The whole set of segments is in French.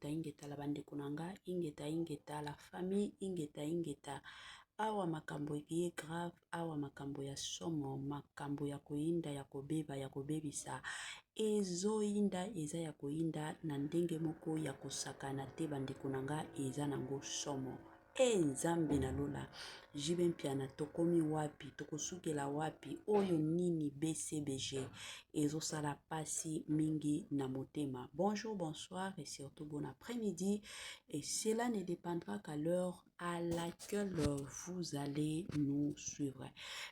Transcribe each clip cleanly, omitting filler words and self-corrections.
ingeta la bande kunanga ingeta la famille ingeta awa makambo ye grave awa makambo ya somo makambo ya koinda ya kobeba ya kobebisa ezoinda eza ya koinda na ndenge moko ya kosakana te bande kunanga eza nango somo nzambe na lola jibe mpiana tokomi wapi tokosukela wapi oyo nini BCBG ezosala pasi mingi na motema. Bonjour, bonsoir et surtout bon après-midi et cela ne dépendra qu'à l'heure à laquelle vous allez nous suivre.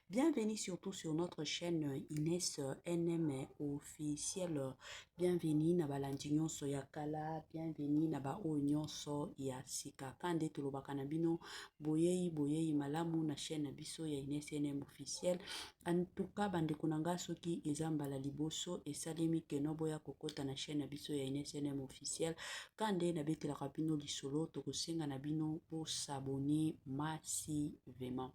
Bienvenue surtout sur notre chaîne Inès NM officielle. Bienvenue na balandinyo so ya kala, bienvenue na ba onyonso ya sika. Kande tulobaka na bino boyei malamu na chaîne biso ya Inès NM officielle. En tout cas bande kunanga soki ezambala liboso esalemi kenobo ya kokota na chaîne biso ya Inès NM officielle. Kande na betela bino lisolo tokosenga na bino po s'abonner massivement.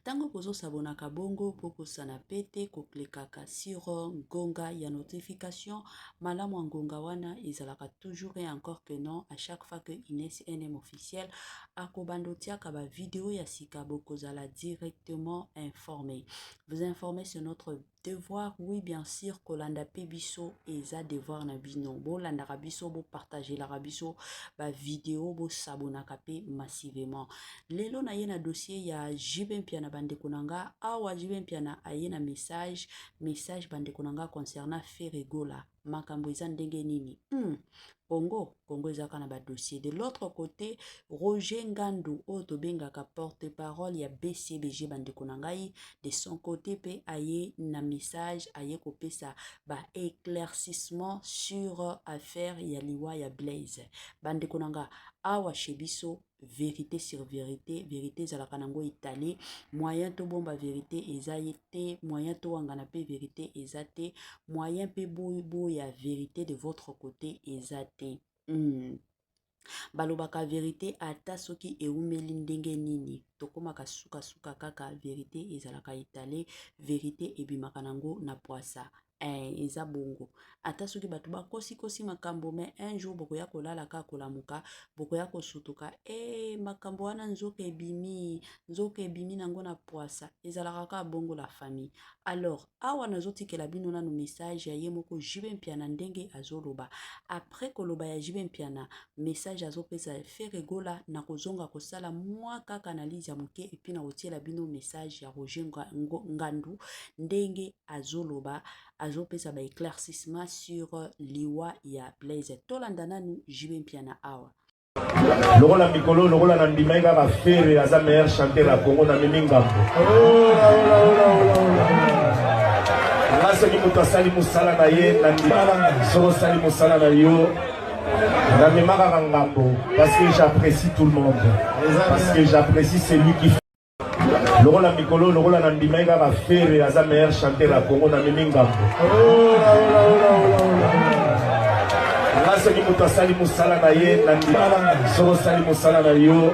Tango kozo sabona kabongo poko sana pete koklikaka sur ngonga ya notification malamu ngonga wana ezalaka toujours et encore que non à chaque fois que Inès NM officiel akobandotia kaba vidéo ya sika boko zala directement informé. Vous informer sur notre devoir, oui bien sûr kolanda pe biso eza devoir na bino bo landa rabiso bo partager la rabiso ba vidéo bo sabona kapé massivement. Lelo na yena dossier ya jibe mpiana bande kunanga awa jibe mpiana ayena message bande kunanga concernant Ferregola makambo eza ndenge nini Congo ezaka na ba dossier. De l'autre côté Roger Ngandu oto bengaka porte-parole ya BCBG bande kunangai de son côté pe aye na message aye kopesa ba éclaircissement sur affaire ya liwa ya Blaise bande kunanga awa chebiso vérité sur vérité vérité zalaka nango itali moyen to bomba vérité ezayete moyen to wangana pe vérité ezate moyen pe boy ya vérité de votre côté ezate balobaka vérité ata soki eumeli ndenge nini tokomaka suka kaka vérité ezalaka itali vérité ebimaka nango na poisa eza bongo ata soki bato bakosi makambo mais un jour bokoya kolala ka kolamuka bokoya kosutuka makambo wana nzoka ebimi nango na poisa ezalaka ka bongo la famille. Alors awa nazotikela bino nanu message ya ye moko jibe mpiana ndenge azoloba après koloba ya jibe mpiana message azopesa Ferregola na kozonga kosala mwa kaka analyse ya moke epi na kotiela bino message ya Roger Ngandu ndenge azoloba azopesa ba éclaircissement sur liwa ya Blaise tolanda nanu jibe mpiana awa Lokola mikolo lokola na ndimaiga ba fere aza meilleur chanteur à Congo na mimingambo ngase ni muto asali musala na ye na ndimala soko sali musala na yo na memaka ngambo parce que j'apprécie tout le monde parce que j'apprécie celui qui lokola mikolo lokola na ndimaiga ba fere aza meilleur chanteur à Congo na mimingambo ngase ni muto asali musala na ye na ndimala soko sali musala na yo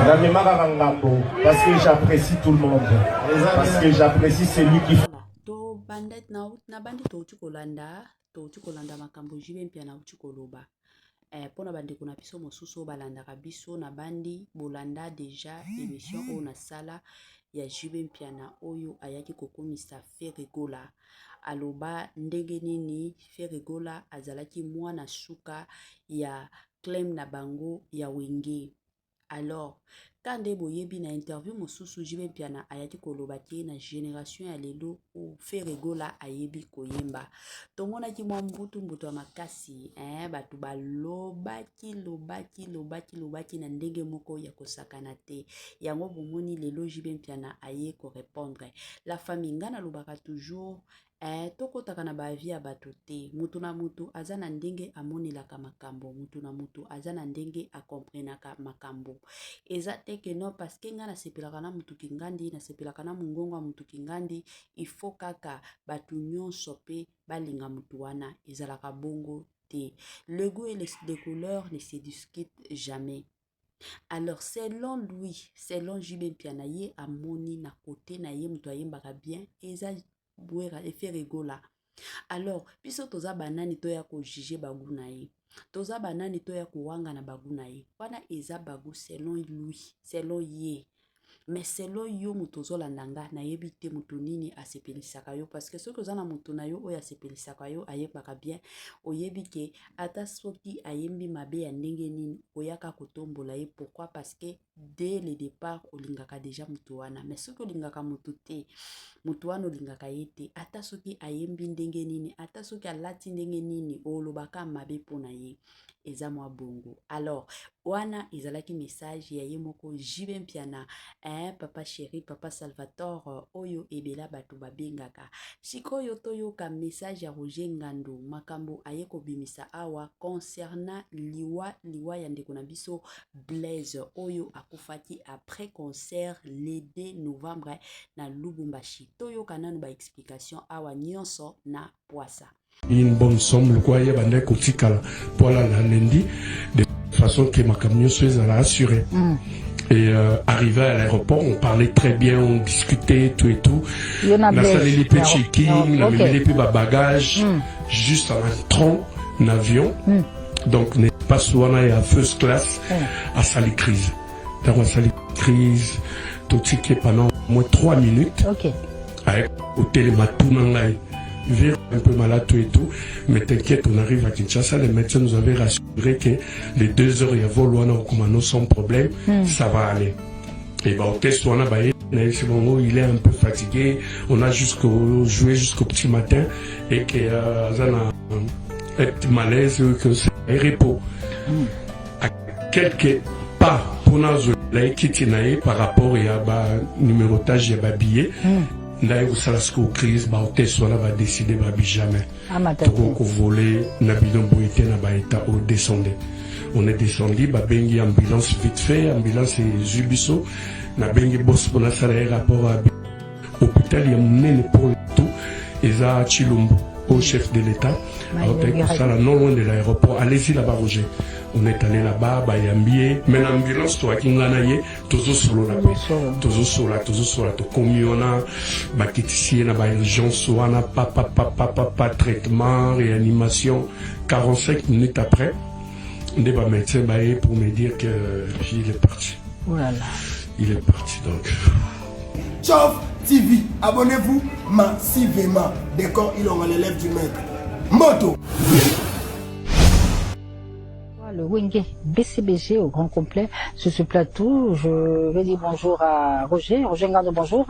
na memaka ngambo parce que j'apprécie tout le monde parce que j'apprécie celui qui to bandet na bandi to kolanda makambo jibe mpiana uti koloba pona bande kuna biso mosusu balandaka biso na bandi bolanda déjà émission o na sala ya jibe mpiana oyo ayaki kokomisa Ferregola aloba ndenge nini Ferregola azalaki mwana suka ya claim na bango ya wenge. Alors kande boyebi na interview mosusu jibe mpiana ayaki koloba te na génération ya lelo o Ferregola ayebi koyemba tomonaki mwa mbutu ya makasi batu balobaki na ndenge moko ya kosakana te yango bomoni lelo jibe mpiana aye ko répondre la famille ngana lobaka toujours tokotaka na bavi ya bato te mutu na mutu aza na ndenge amonelaka makambo mutu na mutu aza na ndenge akomprenaka makambo eza te ke non parce que nga nasepelaka na mutu kingandi nasepelaka na mongongo ya mutu kingandi il faut kaka batu nyonso pe balinga mutu wana ezalaka bongo te le goût et les couleurs ne se discutent jamais. Alors selon lui selon jibe mpiana ye amoni na côté na ye mutu ayembaka bien eza bwera Ferregola Alors biso toza banani to ya ko juger bagu na ye, toza banani to ya ko wanga na bagu na ye, wana eza bagu selon lui, selon ye. Mais selon yo mutu ozolanda nga nayebi te mutu nini asepelisaka yo, parce que soki oza na mutu na yo oyo asepelisaka yo ayebaka bien, oyebi ke ata soki ayembi mabe ya ndenge nini oyaka kotombola ye. Pourquoi? Parce que dès le départ olingaka déjà mutu wana. Mais soki olingaka mutu te, mutu wana olingaka ye te, ata soki ayembi ndenge nini, ata soki alati ndenge nini, olobaka mabe pona ye, eza mwa bongo. Alors wana ezalaki message ya ye moko Jibe Mpiana, papa chéri, papa Salvatore, oyo ebela batu babengaka. Sikoyo toyoka message ya Roger Ngandu, makambo aye kobimisa awa concernant liwa ya ndeko na biso Blaise, oyo akufaki après concert le 2 novembre na Lubumbashi. Toyoka nanu ba explication awa nyonso na Poissa. Une bonne somme, le quoi, il y a un côté pour la lundi, de façon que ma camion soit assurée. Et arrivé à l'aéroport, on parlait très bien, on discutait, tout et tout. La salle des petits check-in, la même les bagages, juste en entrant en avion. Donc, n'est pas souvent à first class, à salle crise. Dans la salle crise, tout ticket pendant au moins 3 minutes. Avec hôtel Matounangaï. Un peu malade tout et tout, mais t'inquiète, on arrive à Kinshasa, les médecins nous avaient rassuré que les 2 heures il y a vol sans problème, ça va aller. Et bah au test on a c'est bon, il est un peu fatigué, on a joué jusqu'au petit matin et que un malaise que c'est un repos. À quelques pas pour nous les par rapport à numérotage et billet. D'ailleurs, ça la crise, bah, au test, on va décider, bah, jamais. Tout qu'on volait, n'a bidon boité, n'a pas été au descendé. On est descendu, bah, bengi ambulance vite fait, ambulance et Zubiso, n'a bengi boss pour la salle rapport à hôpital, il y a mon pour tout, et ça, Chilumbo, au chef de l'État, ça, là, non loin de l'aéroport, allez-y là-bas, Roger. On est allé là-bas, bah, y a un billet, mais l'ambulance, toi, qui n'a naïe, toujours solo là, toujours solo là, tout comme on a, bah, qui ici, n'a pas urgence, on a pas traitement, réanimation, 45 minutes après, on est pas médecin, bah, pour me dire que, il est parti. Voilà. Il est parti, donc. Chauve TV, abonnez-vous massivement. D'accord, il aura l'élève du maître. Moto. Le Wenge BCBG au grand complet sur ce plateau. Je vais dire bonjour à Roger Ngandou, bonjour.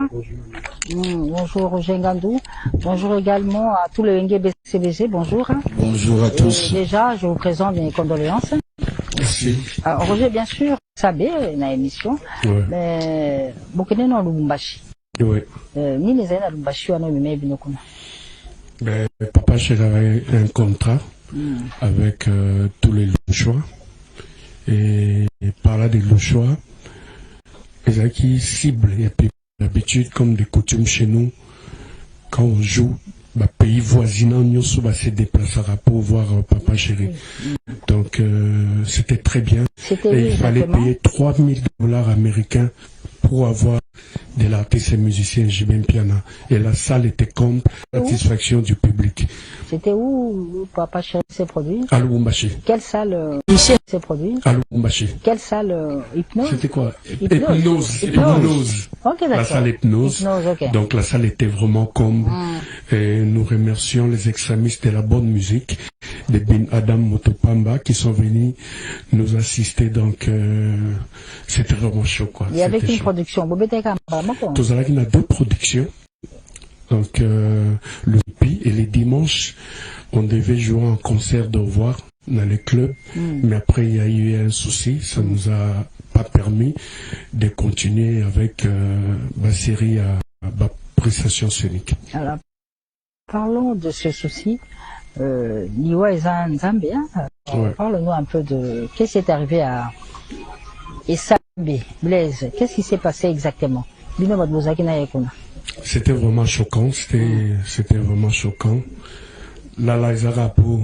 Bonjour Roger Ngandou. Bonjour également à tous les Wenge BCBG, bonjour. Bonjour à tous. Déjà, je vous présente mes condoléances. Merci. Alors, Roger, bien sûr, savez, une émission, mais beaucoup de gens Lubumbashi. Oui. Ni les uns à Lubumbashi, on a eu mes Ben, papa, j'avais un contrat avec tous les Louchois. Et par là, des Louchois, ils qui ciblent. Et puis, d'habitude, comme des coutumes chez nous, quand on joue, bah, pays voisinant, nous se déplacera pour voir papa chéri. Donc, c'était très bien. Et il fallait payer $3,000 américains pour avoir de l'artiste et musicien Jibe Mpiana. Et la salle était comme satisfaction du public. C'était où papa chéri s'est produit? À Lubumbashi. Quelle salle s'est produit? À Lubumbashi. Quelle salle hypnose? C'était quoi? Hypnose. Okay, la salle hypnose. Okay. Donc la salle était vraiment comble. Et nous remercions les extrémistes de la bonne musique, de Bin Adam Motopamba, qui sont venus nous assister. Donc c'était vraiment chaud, quoi. Il y avait une production. Tous il y a 2 productions. Donc le pi et les dimanches, on devait jouer un concert de revoir dans les clubs. Mais après il y a eu un souci, ça nous a pas permis de continuer avec ma série à prestation scénique. Alors, parlons de ce souci. Niwa et Zambia, parle-nous un peu de qu'est-ce qui est arrivé à Essambe, Blaise. Qu'est-ce qui s'est passé exactement? C'était vraiment choquant, c'était vraiment choquant. Là, ils ont pour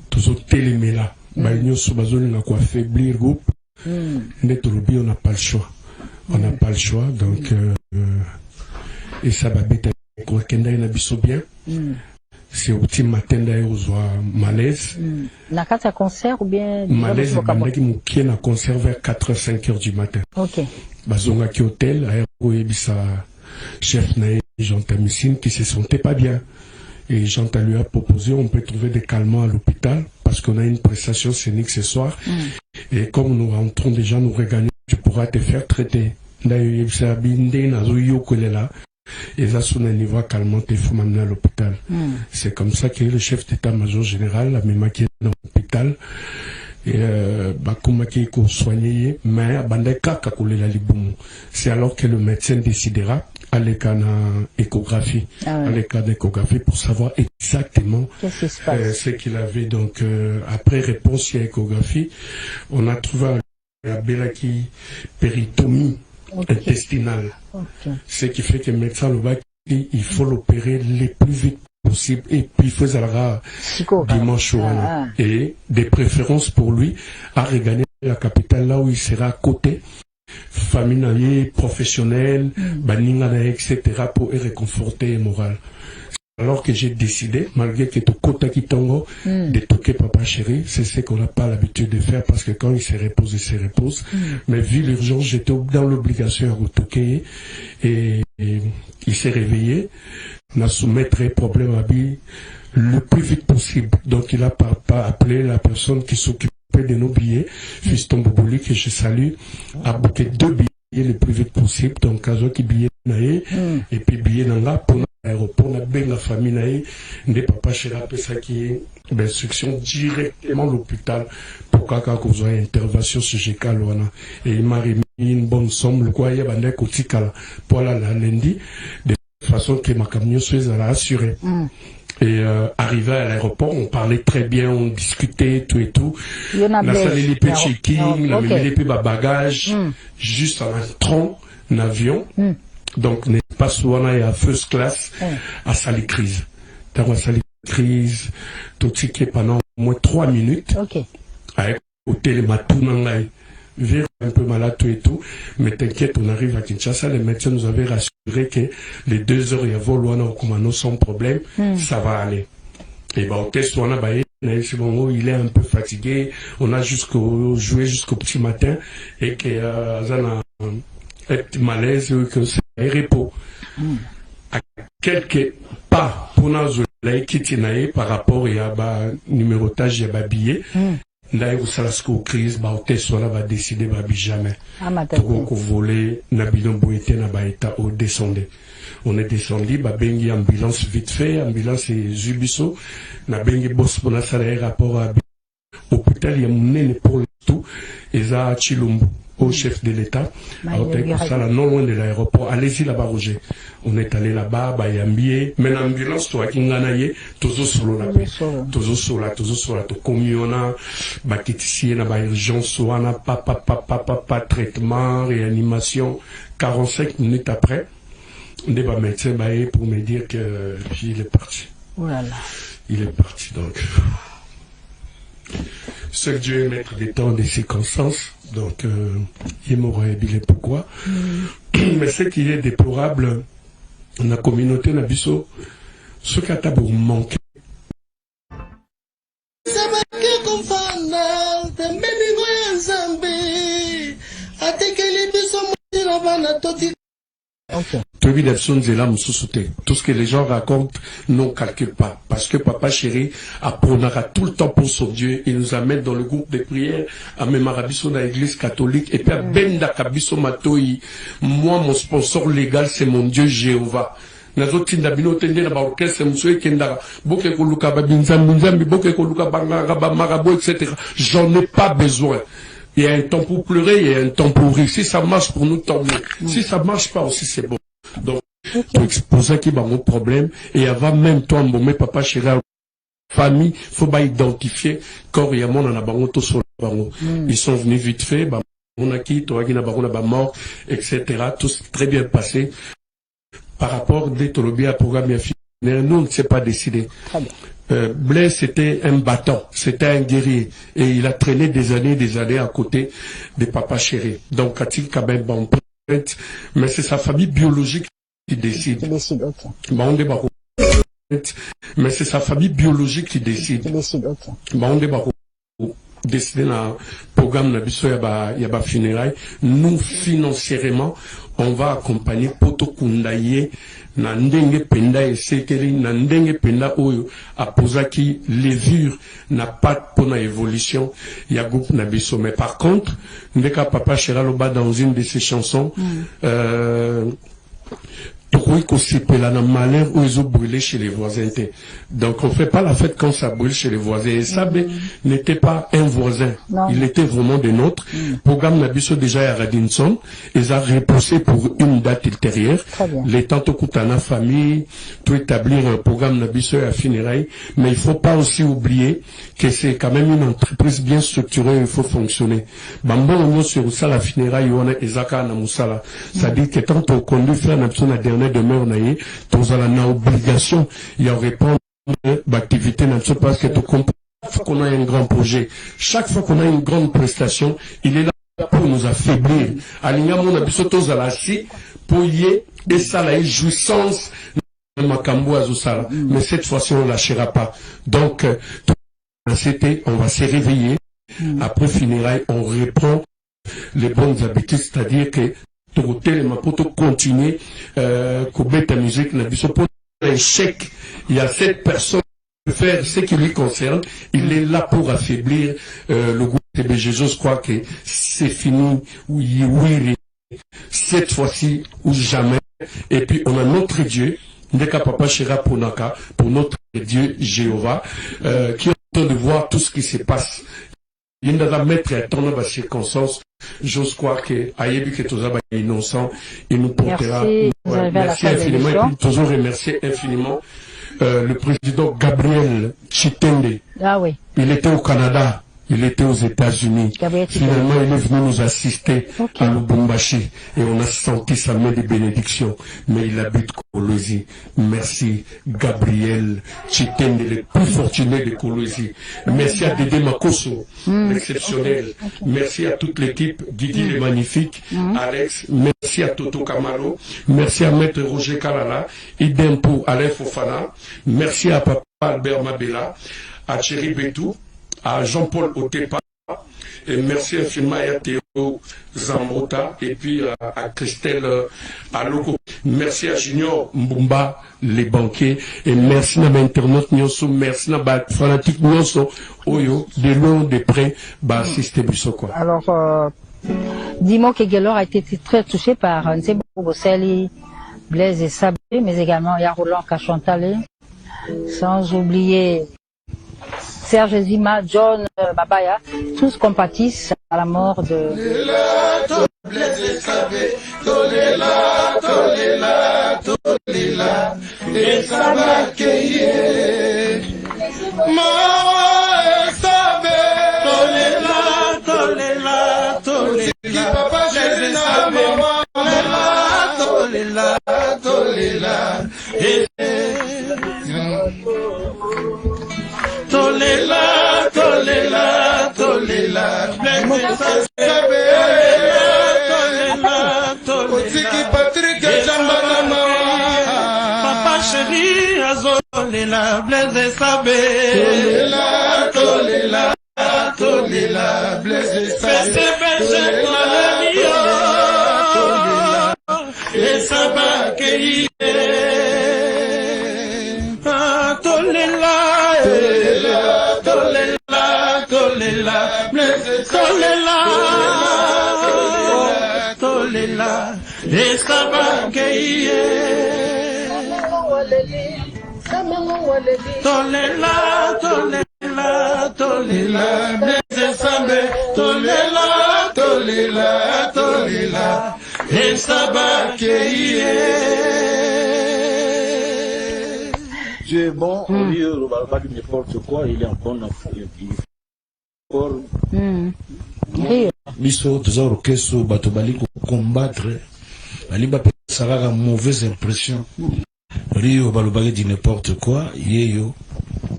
toujours télémé là. Nous sommes quoi affaiblir groupe. On n'a pas le choix. On n'a pas le choix, donc et ça va bien. c'est au petit matin d'ailleurs malaise. Nakata concert ou bien Malaise bandaki mukie na concert vers 4h-5h du matin. OK. Bazonga ki hôtel aéro ebisa chef na Jean Tamissine qui se sentait pas bien. Et Jean lui a proposé, on peut trouver des calmants à l'hôpital parce qu'on a une prestation scénique ce soir. Et comme nous rentrons déjà, nous regagnons, tu pourras te faire traiter. Et ça son niveau calmant, il faut m'amener à l'hôpital. C'est comme ça que le chef d'état-major général, la même qui est dans l'hôpital, et Bakumaki est soigné, mais c'est alors que le médecin décidera à l'écran échographie, à l'écran d'échographie pour savoir exactement ce qu'il avait. Donc, après réponse à échographie, on a trouvé la Belaki péritomie intestinale. Ce qui fait que le médecin le bac, il faut l'opérer le plus vite possible et puis il faut dimanche soir et des préférences pour lui à regagner la capitale là où il sera à côté famille professionnelle etc. pour réconforter le moral. Alors que j'ai décidé, malgré que tu kota kitongo, de toquer papa chéri, c'est ce qu'on n'a pas l'habitude de faire parce que quand il se repose, il se repose. Mais vu l'urgence, j'étais dans l'obligation à retoquer et il s'est réveillé. On a soumettre un problème à lui le plus vite possible. Donc il a pas appelé la personne qui s'occupait de nos billets, Fiston Bobouli, que je salue, a booké 2 billets le plus vite possible. Donc à qui billet naé et puis billet nanga pour l'aéroport, on a bien la famille naé, des papa chéri après ça qui est instruction directement à l'hôpital pour qu'à cause de intervention sur GK Loana. Et il m'a remis une bonne somme, le quoi il y a bandé kotikala pour la lundi, de façon que ma camion soit assurée. Et arrivé à l'aéroport, on parlait très bien, on discutait, tout et tout. La salle les peu checking, la même les peu bagages, juste en entrant en avion. Donc, n'est pas souvent à first class, à salle crise. Dans la salle crise, tout ticket pendant au moins 3 minutes. Avec hôtel Matunangai. Un peu malade tout et tout, mais t'inquiète, on arrive à Kinshasa, les médecins nous avaient rassuré que les 2 heures il y a vol sans problème, ça va aller. Et bah, au test, on a il est un peu fatigué, on a joué jusqu'au petit matin, et que un petit malaise, que c'est un repos. À quelques pas, pour nous, par rapport à numérotage, il y a billet. Là, vous savez ce qu'au crise, bah, on va décider, bah, jamais. Pour qu'on vole, na bilan boité, na baïta, au descendé. On est descendu, bah, bengi ambulance vite fait, ambulance et Zubiso, na bengi boss pour la salle rapport à hôpital, il y a mon pour tout, et ça, Chilumbu, au chef de l'État, ça là, non loin de l'aéroport, allez-y là-bas, Roger. On est allé là-bas, bah, il y a un billet, mais l'ambulance, toi, qui nganaye, toujours solo là, toujours solo, to communa, bah, qui ici, na bah, urgence, on a pas, traitement, réanimation, 45 minutes après, on est bah, médecin, bah, pour me dire que, il est parti. Oh là là. Il est parti, donc. Seul Dieu est maître des temps, des circonstances, donc, il m'aurait dit pourquoi. Mais ce qui est déplorable, la communauté n'a biso, ce qui a tabou manqué. Tout ce que les gens racontent, non calcule pas. Parce que papa chéri apprenera tout le temps pour son Dieu. Il nous amène dans le groupe de prière à Memarabiso dans l'église catholique. Et puis à Benda Kabiso Matoi, moi mon sponsor légal c'est mon Dieu Jéhovah. Nazotinda bino tende na ba orchestre mswe kenda boke koluka ba binzambi boke koluka banganga ba marabo etc. J'en ai pas besoin. Il y a un temps pour pleurer, il y a un temps pour rire. Si ça marche pour nous, tant mieux. Si ça marche pas aussi, c'est bon. Donc, c'est pour ça qu'il y a un problème. Et avant même toi, mon papa chéri, famille, faut pas identifier. Quand il y a mon anabango, tout sur le ils sont venus vite fait, bah, on a qui, toi, qui n'a pas mort, etc. Tout s'est très bien passé. Par rapport à Tolobia, programme, nous ne s'est pas décidé. Très bien. Blaise c'était un battant, c'était un guerrier et il a traîné des années à côté de papa chéri. Donc a-t-il quand même bon, mais c'est sa famille biologique qui décide. Ok. Bon, on débat. mais c'est sa famille biologique qui décide. Qui décide, ok. On débat décider dans programme Nabiso Yaba funérailles. Nous, financièrement, on va accompagner Poto Kundaye, Nandenge Penda et Sekeri, Nandenge Penda Oyo, Apozaki, levure, n'a pas pour la évolution, il y a groupe Nabiso. Mais par contre, Ndeka Papa Chiraloba dans une de ses chansons, malheur où ils ont brûlé chez les voisins. Donc on fait pas la fête quand ça brûle chez les voisins. Et Sabé n'était pas un voisin. Non. Il était vraiment des nôtres. Programme Nabiso déjà à Radinson. Ils ont repoussé pour une date ultérieure. Les tantes Koutana famille, tout établir un programme Nabiso à funérailles. Mais il faut pas aussi oublier que c'est quand même une entreprise bien structurée, il faut fonctionner. Bambon, on sur ça la funérailles, on a Ezaka Namusala. Ça dit que tant on conduit faire Nabiso la dernière demeure naïe, tous à la obligation, il y a répondre d'activité parce que tu comprends qu'on a un grand projet. Chaque fois qu'on a une grande prestation, il est là pour nous affaiblir. Aligna mon abisso tous à la si, pour y et ça la jouissance Makambo Azusala. Mais cette fois-ci, on ne lâchera pas. Donc, c'était, on va se réveiller. Après funérailles, on reprend les bonnes habitudes, c'est-à-dire que pour continuer ta musique pour l'échec, il y a cette personne qui peut faire ce qui lui concerne, il est là pour affaiblir le groupe TBG. Je crois que c'est fini, oui, cette fois-ci ou jamais. Et puis on a notre Dieu, Ndeka Papa Shira Ponaka, pour notre Dieu Jéhovah, qui est en train de voir tout ce qui se passe. Il va mettre à ton dans circonstance. J'ose croire que Ayebi que tous est innocent, il nous portera. Merci infiniment. Et puis toujours remercier infiniment le président Gabriel Chitende. Ah oui. Il était au Canada. Il était aux États-Unis. Finalement, il est venu nous assister à Lubumbashi et on a senti sa main de bénédiction. Mais il habite Kolwezi. Merci, Gabriel Chitende, le plus fortuné de Kolwezi. Merci à Dédé Makoso, exceptionnel. Merci à toute l'équipe, Guidi le magnifique, Alex. Merci à Toto Camaro. Merci à Maître Roger Kalala. Idem pour Alain Fofana. Merci à Papa Albert Mabela, à Thierry Betou, à Jean-Paul Otepa, et merci infiniment à Théo Zambota, et puis à Christelle Aloko. Merci à Junior Mbumba, les banquiers, et merci à l'internaute Nyonso, merci à la fanatique Nyonso, Oyo, de loin, de près, assister Bissoko. Alors, dis-moi que Gelor a été très touché par Nsebo Bosseli, Blaise et Sabé, mais également Yarolan Kachantale, sans oublier Serge Zima, John Babaya, tous compatissent à la mort de... Tolela, tolela, tolela, Patrick Jambana, Papa chéri, Azolela, Blaise Sabé, tolela, tolela, tolela, Blaise Sabé, et Sabakei, tolela. Tolela, estaba que tolela, tolela, tolela, tolela, tolela, tolela, estaba que Dieu est bon, au lieu de pas de n'importe quoi, il est en bonne biso tozaro keso bato bali combattre bali ba saraka mauvaise impression Rio balobaki dit n'importe quoi yeyo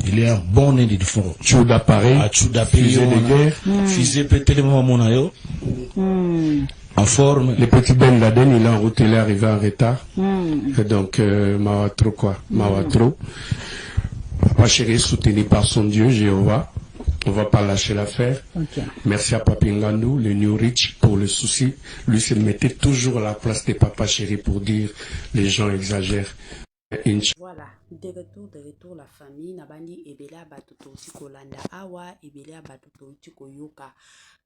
il est un bon aide de fond tu d'appareil fusée de guerre fusée pété le moment yo en forme. Le petit Ben Laden, il est en route, il est arrivé en retard. Donc, Mawatro quoi, Mawatro. Papa Chéri soutenu par son Dieu, Jéhovah. On va pas lâcher l'affaire. Ok. Merci à Papi Ngandou, le New Rich, pour le souci. Lui, se mettait toujours à la place des Papa Chéri pour dire les gens exagèrent. Voilà, de retour la famille nabandi ebele abatuto uti kolanda awa ebele abatuto uti koyoka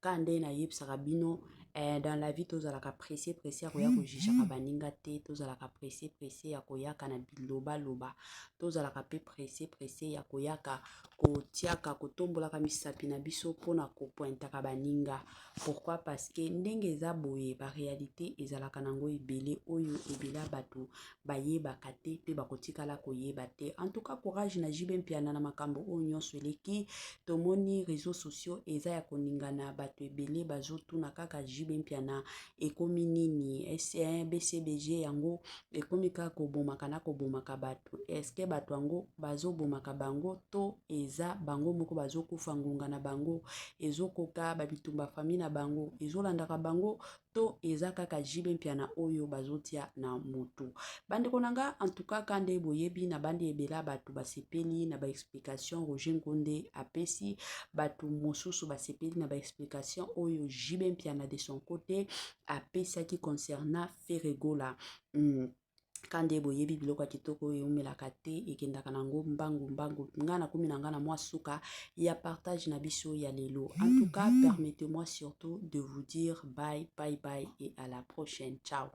kande na yebisaka bino dans la vie tozalaka pressé ya koya kojishaka baninga te, tozalaka pressé ya koyaka na biloba loba, tozalaka pe pressé ya koyaka kotiaka kotombolaka misapi na biso pona kopointaka baninga. Pourquoi? Parce que ndenge eza boye ba réalité ezalaka nango ebele oyo ebele abatu bayebaka te pe bakotikala koyeba te. En tout cas, courage na jibe mpiana na makambo oyo nyonso eleki tomoni réseaux sociaux eza ya koningana bato ebele bazotuna kaka jibe mpiana ekomi nini S1 BCBG yango ekomi kaka kobomaka na kobomaka bato. Eske bato yango bazobomaka bango to eza bango moko bazokufa ngunga na bango ezokoka babitumba famille na bango ezolandaka bango to eza kaka jibe mpiana oyo bazotia na moto. Bandeko nanga en tout cas kande boyebi na bandi ebela batu basepeli na ba explication Roger Ngonde apesi batu mosusu basepeli na ba explication oyo jibe mpiana de son côté apesa qui concernant Ferregola. Kande boyebi biloko kitoko eumelaka te ekendaka nango mbangu ngana kumi na ngana mwa suka ya partage na biso ya lelo. En tout cas, permettez-moi surtout de vous dire bye et à la prochaine. Ciao.